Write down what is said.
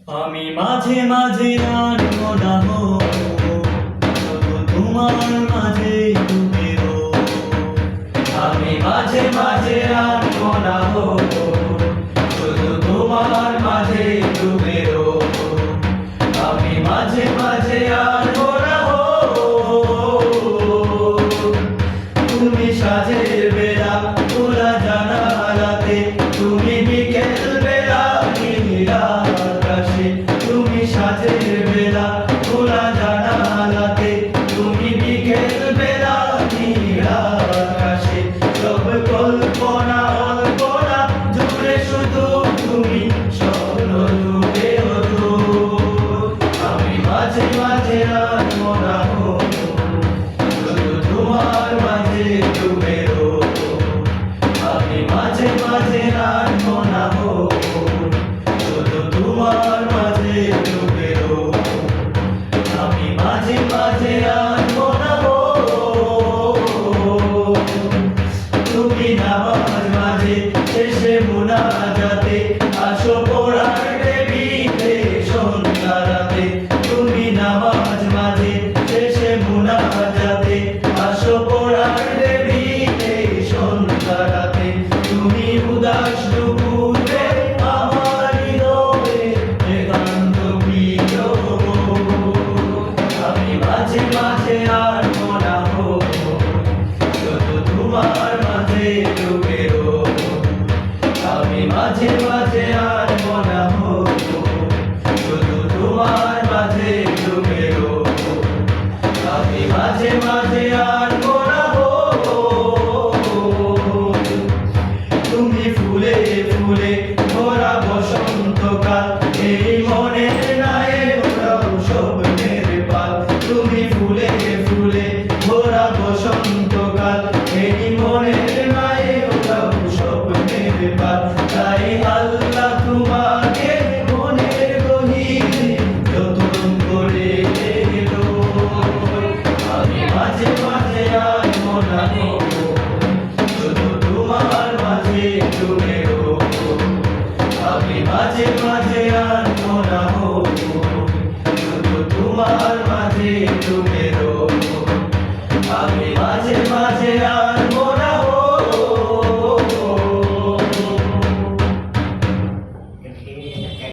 আমি মাঝে মাঝে আর মনে শুধু তোমার মাঝে ডুবে রই। আমি মাঝে মাঝে আর মনে শুধু তোমার মাঝে ডুবে রই। আমি মাঝে মাঝে আর মনে তুমি সাজের বেলা খোলা জানালাতে, তুমি বিকেল বেলা নীল আকাশে। তুমি সাজের বেলা খোলা জানালাতে, তুমি বিকেল বেলা নীল আকাশে। সব কল্পনা অল্পনা জুড়ে শুধু তুমি, স্বপ্ন জুড়ে আমি মাঝে মাঝে আর মনে শুধু তোমার মাঝে ডুবে রই। আমি মাঝে মাঝে আর মনে শুধু তোমার মাঝে ডুবে রই। আমি মাঝে মাঝে আর মনে তুমি নামাজ মাঝে শেষে মুনাজাতে আসো পড়ার টেবিলে সন্ধ্যা রাতে। তুমি নামাজ মাঝে শেষে মুনাজাতে আসো পড়ার টেবিলে সন্ধ্যা রাতে। তুমি উদাস দুপুরে আমার হৃদয়ে একান্ত প্রিয়। আমি মাঝে মাঝে আর মনে শুধু তোমার মাঝে ডুবে রই। আমি মাঝে মাঝে আর মনে শুধু তোমার মাঝে ডুবে রই। আমি মাঝে মাঝে আর মনে তুমি ফুলে ফুলে ভরা বসন্তকাল, এই মনের নাই ওরাও স্বপ্নের পাল। তুমি ফুলে ফুলে ভরা বসন্তকাল, এই মনের নাই ওরাও স্বপ্নের পাল। তাই আল্লাহ তোমাকে মনের গভীরে যতন করে এলো। আমি মাঝে মাঝে আর মনে শুধু তোমার মাঝে ডুবে রই। আমি মাঝে মাঝে আর মনে শুধু তোমার মাঝে ডুবে রই।